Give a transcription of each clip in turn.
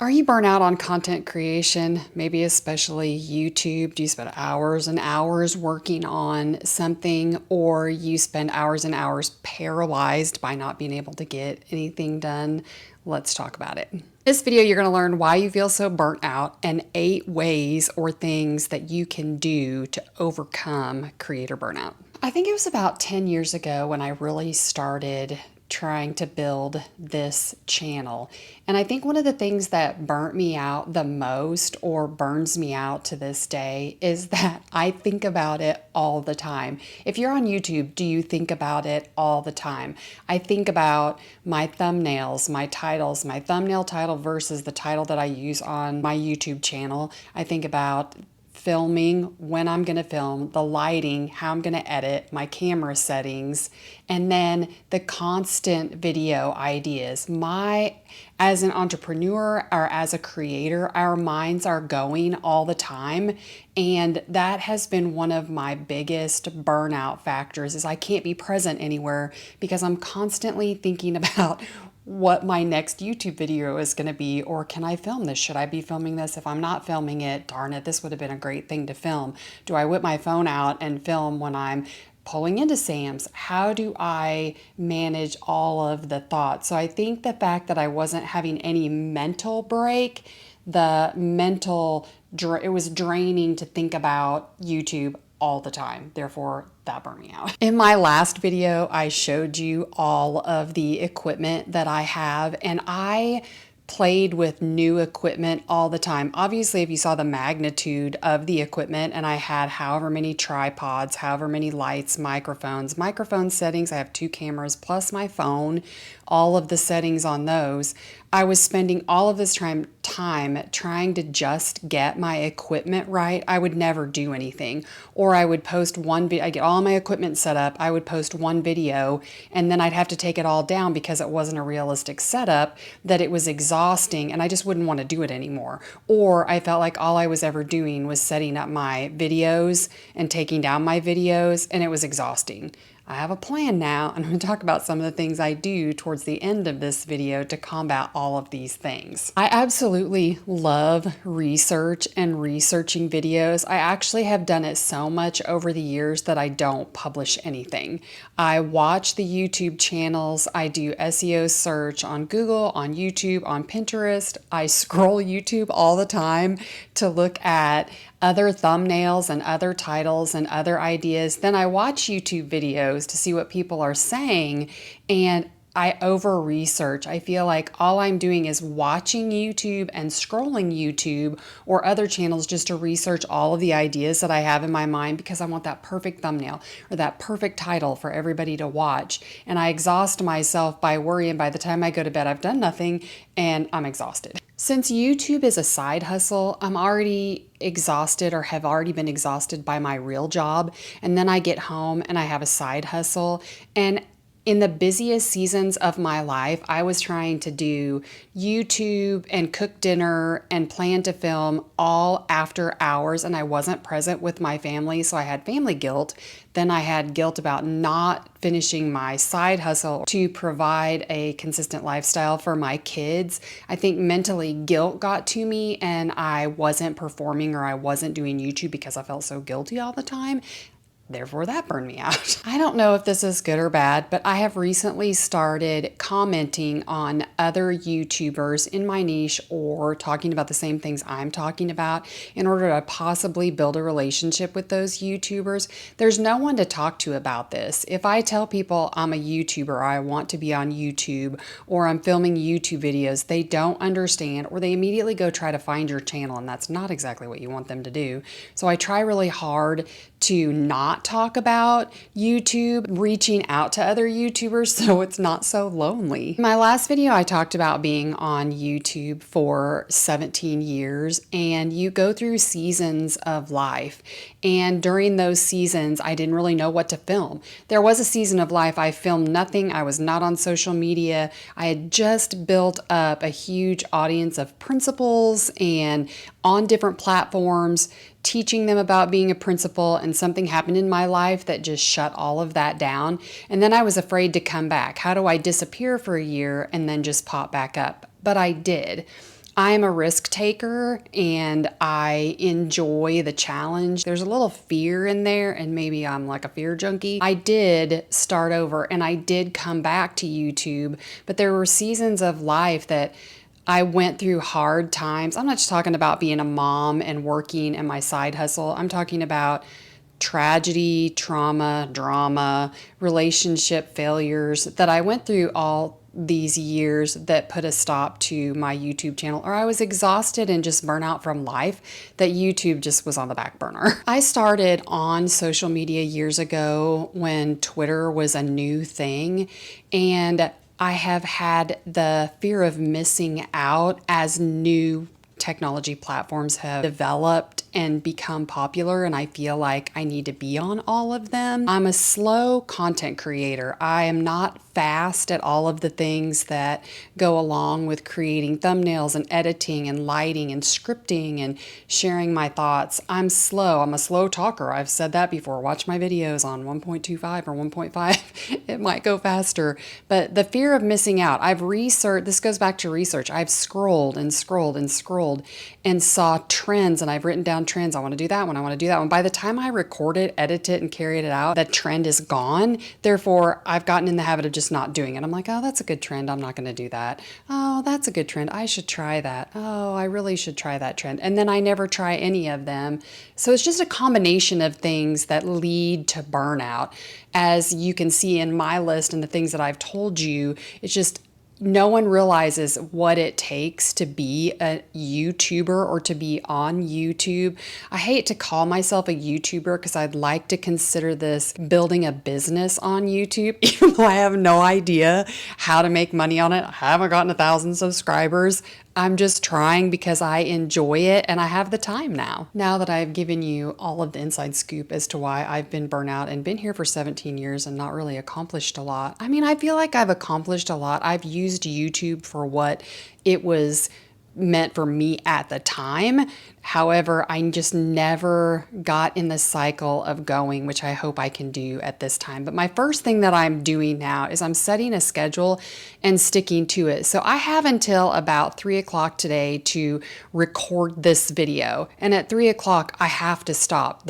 Are you burnt out on content creation? Maybe especially YouTube? Do you spend hours and hours working on something, or you spend hours and hours paralyzed by not being able to get anything done? Let's talk about it. In this video, you're going to learn why you feel so burnt out and 8 ways or things that you can do to overcome creator burnout. I think it was about 10 years ago when I really started trying to build this channel. And I think one of the things that burnt me out the most, or burns me out to this day, is that I think about it all the time. If you're on YouTube, do you think about it all the time? I think about my thumbnails, my titles, my thumbnail title versus the title that I use on my YouTube channel. I think about filming, when I'm going to film, the lighting, how I'm going to edit, my camera settings, and then the constant video ideas. As an entrepreneur or as a creator, our minds are going all the time. And that has been one of my biggest burnout factors is I can't be present anywhere because I'm constantly thinking about what my next YouTube video is going to be, or can I film this? Should I be filming this? If I'm not filming it, darn it, this would have been a great thing to film. Do I whip my phone out and film when I'm pulling into Sam's? How do I manage all of the thoughts? So I think the fact that I wasn't having any mental break, it was draining to think about YouTube all the time. Therefore, that burned me out. In my last video, I showed you all of the equipment that I have, and I played with new equipment all the time. Obviously, if you saw the magnitude of the equipment, and I had however many tripods, however many lights, microphone settings, I have 2 cameras plus my phone, all of the settings on those. I was spending all of this time trying to just get my equipment right. I would never do anything. Or I would post one video, I get all my equipment set up, I would post one video, and then I'd have to take it all down because it wasn't a realistic setup, that it was exhausting, and I just wouldn't want to do it anymore. Or I felt like all I was ever doing was setting up my videos and taking down my videos, and it was exhausting. I have a plan now, and I'm going to talk about some of the things I do towards the end of this video to combat all of these things. I absolutely love research and researching videos. I actually have done it so much over the years that I don't publish anything. I watch the YouTube channels. I do SEO search on Google, on YouTube, on Pinterest. I scroll YouTube all the time to look at other thumbnails and other titles and other ideas. Then I watch YouTube videos to see what people are saying, and I over research. I feel like all I'm doing is watching YouTube and scrolling YouTube or other channels just to research all of the ideas that I have in my mind because I want that perfect thumbnail or that perfect title for everybody to watch. And I exhaust myself by worrying by the time I go to bed, I've done nothing and I'm exhausted. Since YouTube is a side hustle, I'm already exhausted or have already been exhausted by my real job. And then I get home and I have a side hustle. And in the busiest seasons of my life, I was trying to do YouTube and cook dinner and plan to film all after hours, and I wasn't present with my family, so I had family guilt. Then I had guilt about not finishing my side hustle to provide a consistent lifestyle for my kids. I think mentally guilt got to me and I wasn't performing or I wasn't doing YouTube because I felt so guilty all the time. Therefore, that burned me out. I don't know if this is good or bad, but I have recently started commenting on other YouTubers in my niche or talking about the same things I'm talking about in order to possibly build a relationship with those YouTubers. There's no one to talk to about this. If I tell people I'm a YouTuber or I want to be on YouTube or I'm filming YouTube videos, they don't understand or they immediately go try to find your channel, and that's not exactly what you want them to do. So I try really hard to not talk about YouTube, reaching out to other YouTubers so it's not so lonely. In my last video, I talked about being on YouTube for 17 years, and you go through seasons of life. And during those seasons, I didn't really know what to film. There was a season of life I filmed nothing. I was not on social media. I had just built up a huge audience of principals and on different platforms, teaching them about being a principal, and something happened in my life that just shut all of that down. And then I was afraid to come back. How do I disappear for a year and then just pop back up? But I did. I'm a risk taker and I enjoy the challenge. There's a little fear in there, and maybe I'm like a fear junkie. I did start over and I did come back to YouTube, but there were seasons of life that I went through hard times. I'm not just talking about being a mom and working and my side hustle. I'm talking about tragedy, trauma, drama, relationship failures that I went through all these years that put a stop to my YouTube channel, or I was exhausted and just burnout from life that YouTube just was on the back burner. I started on social media years ago when Twitter was a new thing, and I have had the fear of missing out as new technology platforms have developed and become popular, and I feel like I need to be on all of them. I'm a slow content creator. I am not fast at all of the things that go along with creating thumbnails and editing and lighting and scripting and sharing my thoughts. I'm slow. I'm a slow talker. I've said that before. Watch my videos on 1.25 or 1.5. It might go faster. But the fear of missing out, I've researched, this goes back to research. I've scrolled and scrolled and scrolled and saw trends, and I've written down trends. I want to do that one. I want to do that one. By the time I record it, edit it, and carry it out, that trend is gone. Therefore, I've gotten in the habit of just not doing it. I'm like, oh, that's a good trend. I'm not going to do that. Oh, that's a good trend. I should try that. Oh, I really should try that trend. And then I never try any of them. So it's just a combination of things that lead to burnout. As you can see in my list and the things that I've told you, it's just no one realizes what it takes to be a YouTuber or to be on YouTube. I hate to call myself a YouTuber because I'd like to consider this building a business on YouTube, even though I have no idea how to make money on it. I haven't gotten 1,000 subscribers. I'm just trying because I enjoy it and I have the time now. Now that I've given you all of the inside scoop as to why I've been burnout and been here for 17 years and not really accomplished a lot. I mean, I feel like I've accomplished a lot. I've used YouTube for what it was meant for me at the time. However, I just never got in the cycle of going, which I hope I can do at this time. But my first thing that I'm doing now is I'm setting a schedule and sticking to it. So I have until about 3 o'clock today to record this video. And at 3 o'clock, I have to stop.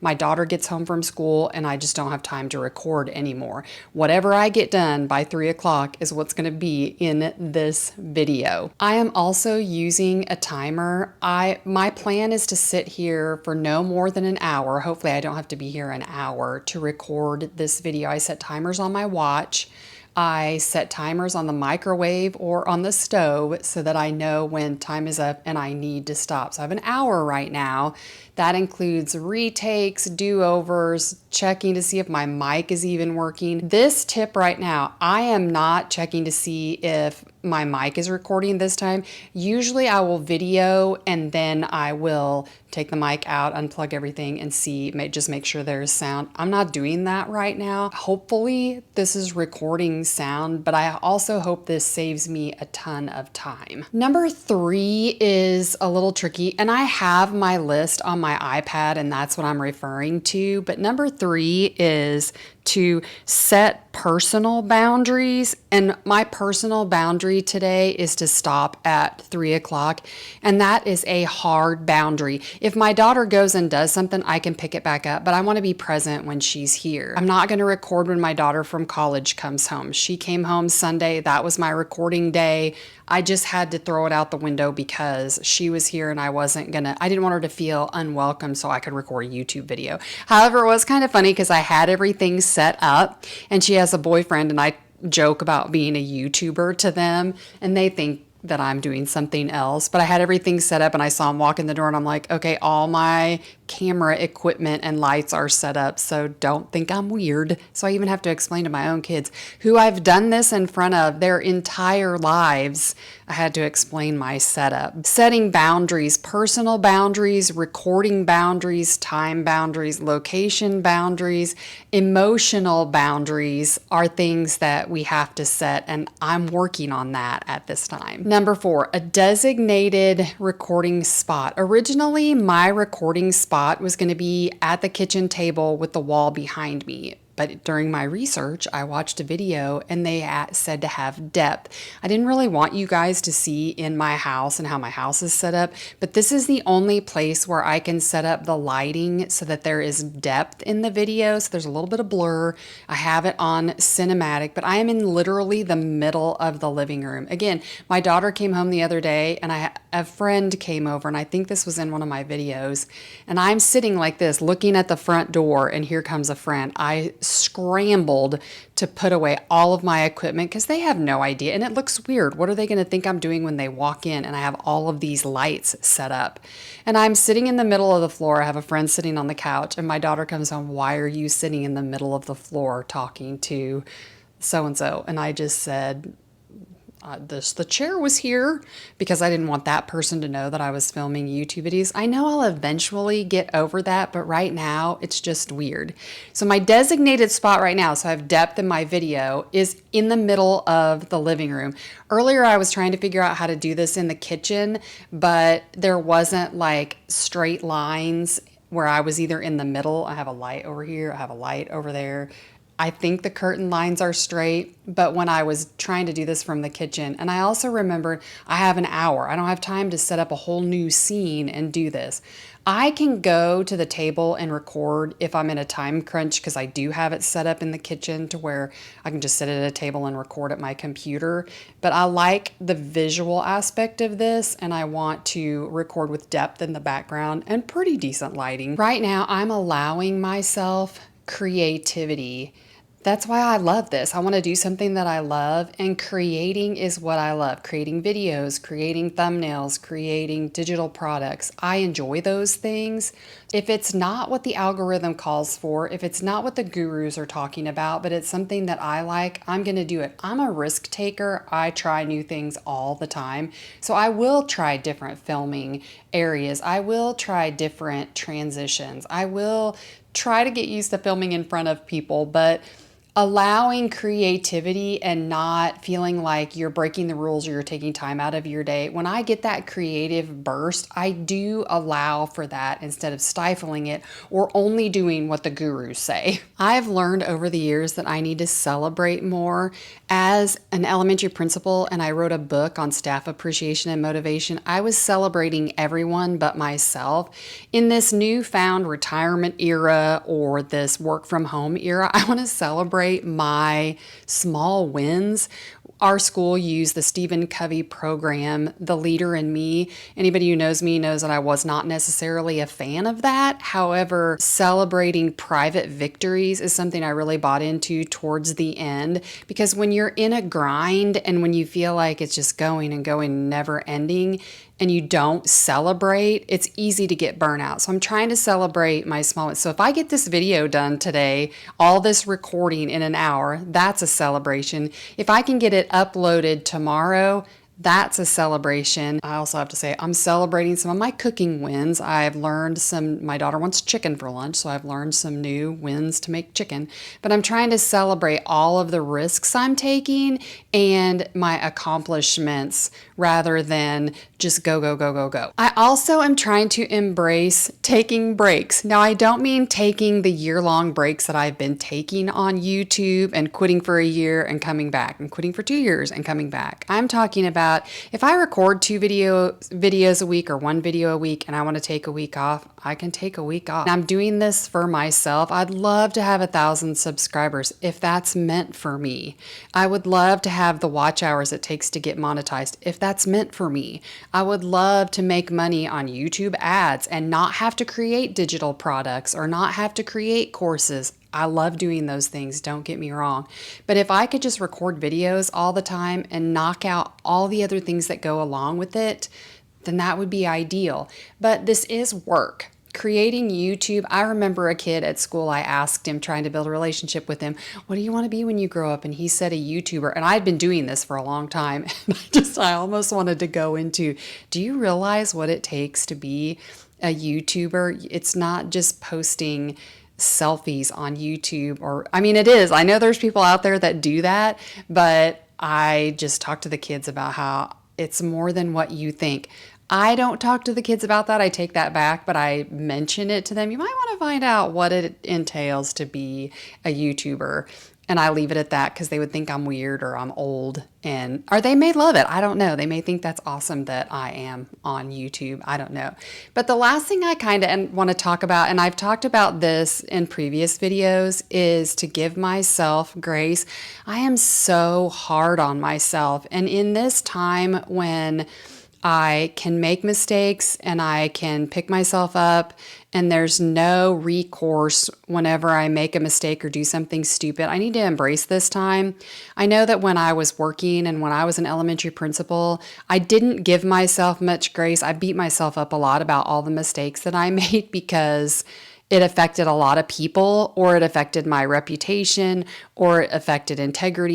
My daughter gets home from school and I just don't have time to record anymore. Whatever I get done by 3 o'clock is what's going to be in this video. I am also using a timer. My plan is to sit here for no more than an hour. Hopefully I don't have to be here an hour to record this video. I set timers on my watch. I set timers on the microwave or on the stove so that I know when time is up and I need to stop. So I have an hour right now. That includes retakes, do-overs, checking to see if my mic is even working. This tip right now, I am not checking to see if my mic is recording this time. Usually I will video and then I will take the mic out, unplug everything and just make sure there's sound. I'm not doing that right now. Hopefully this is recording sound, but I also hope this saves me a ton of time. Number 3 is a little tricky, and I have my list on my iPad and that's what I'm referring to. But number 3 is to set personal boundaries. And my personal boundary today is to stop at 3 o'clock. And that is a hard boundary. If my daughter goes and does something, I can pick it back up, but I want to be present when she's here. I'm not going to record when my daughter from college comes home. She came home Sunday. That was my recording day. I just had to throw it out the window because she was here and I didn't want her to feel unwelcome so I could record a YouTube video. However, it was kind of funny because I had everything set up and she has a boyfriend and I joke about being a YouTuber to them and they think that I'm doing something else, but I had everything set up and I saw him walk in the door and I'm like, okay, all my camera equipment and lights are set up, so don't think I'm weird. So I even have to explain to my own kids who I've done this in front of their entire lives. I had to explain my setup. Setting boundaries, personal boundaries, recording boundaries, time boundaries, location boundaries, emotional boundaries are things that we have to set, and I'm working on that at this time. Number 4, a designated recording spot. Originally, my recording spot was going to be at the kitchen table with the wall behind me. But during my research, I watched a video and they said to have depth. I didn't really want you guys to see in my house and how my house is set up, but this is the only place where I can set up the lighting so that there is depth in the video. So there's a little bit of blur. I have it on cinematic, but I am in literally the middle of the living room. Again, my daughter came home the other day and a friend came over, and I think this was in one of my videos, and I'm sitting like this looking at the front door, and here comes a friend. I scrambled to put away all of my equipment because they have no idea, and it looks weird. What are they going to think I'm doing when they walk in and I have all of these lights set up? And I'm sitting in the middle of the floor. I have a friend sitting on the couch, and my daughter comes home. Why are you sitting in the middle of the floor talking to so-and-so? And I just said, the chair was here because I didn't want that person to know that I was filming YouTube videos. I know I'll eventually get over that, but right now it's just weird. So my designated spot right now, so I have depth in my video, is in the middle of the living room. Earlier I was trying to figure out how to do this in the kitchen, but there wasn't like straight lines where I was either in the middle. I have a light over here, I have a light over there. I think the curtain lines are straight, but when I was trying to do this from the kitchen, and I also remembered I have an hour. I don't have time to set up a whole new scene and do this. I can go to the table and record if I'm in a time crunch because I do have it set up in the kitchen to where I can just sit at a table and record at my computer. But I like the visual aspect of this, and I want to record with depth in the background and pretty decent lighting. Right now, I'm allowing myself creativity. That's why I love this. I want to do something that I love, and creating is what I love. Creating videos, creating thumbnails, creating digital products. I enjoy those things. If it's not what the algorithm calls for, if it's not what the gurus are talking about, but it's something that I like, I'm going to do it. I'm a risk taker. I try new things all the time. So I will try different filming areas. I will try different transitions. I will try to get used to filming in front of people, but allowing creativity and not feeling like you're breaking the rules or you're taking time out of your day. When I get that creative burst, I do allow for that instead of stifling it or only doing what the gurus say. I've learned over the years that I need to celebrate more. As an elementary principal, and I wrote a book on staff appreciation and motivation, I was celebrating everyone but myself. In this newfound retirement era or this work from home era, I want to celebrate my small wins. Our school used the Stephen Covey program, The Leader in Me. Anybody who knows me knows that I was not necessarily a fan of that. However, celebrating private victories is something I really bought into towards the end, because when you're in a grind and when you feel like it's just going and going, never ending, and you don't celebrate, it's easy to get burnout. So I'm trying to celebrate my small ones. So if I get this video done today, all this recording in an hour, that's a celebration. If I can get it uploaded tomorrow, that's a celebration. I also have to say I'm celebrating some of my cooking wins. I've learned my daughter wants chicken for lunch, so I've learned some new wins to make chicken. But I'm trying to celebrate all of the risks I'm taking and my accomplishments rather than just go, go, go, go, go. I also am trying to embrace taking breaks. Now, I don't mean taking the year-long breaks that I've been taking on YouTube and quitting for a year and coming back and quitting for 2 years and coming back. I'm talking about if I record 2 videos a week or 1 video a week and I want to take a week off, I can take a week off. And I'm doing this for myself. I'd love to have 1,000 subscribers if that's meant for me. I would love to have the watch hours it takes to get monetized if that's meant for me. I would love to make money on YouTube ads and not have to create digital products or not have to create courses. I love doing those things, don't get me wrong. But if I could just record videos all the time and knock out all the other things that go along with it, then that would be ideal. But this is work. Creating YouTube, I remember a kid at school, I asked him, trying to build a relationship with him, what do you want to be when you grow up? And he said a YouTuber. And I'd been doing this for a long time. And I almost wanted to go into, do you realize what it takes to be a YouTuber? It's not just posting selfies on YouTube, or I mean, it is. I know there's people out there that do that, but I just talk to the kids about how it's more than what you think. I don't talk to the kids about that. I take that back, but I mention it to them. You might want to find out what it entails to be a YouTuber. And I leave it at that because they would think I'm weird or I'm old, or they may love it. I don't know. They may think that's awesome that I am on YouTube. I don't know. But the last thing I kind of want to talk about, and I've talked about this in previous videos, is to give myself grace. I am so hard on myself. And in this time when I can make mistakes and I can pick myself up, and there's no recourse whenever I make a mistake or do something stupid. I need to embrace this time. I know that when I was working and when I was an elementary principal, I didn't give myself much grace. I beat myself up a lot about all the mistakes that I made because it affected a lot of people, or it affected my reputation, or it affected integrity.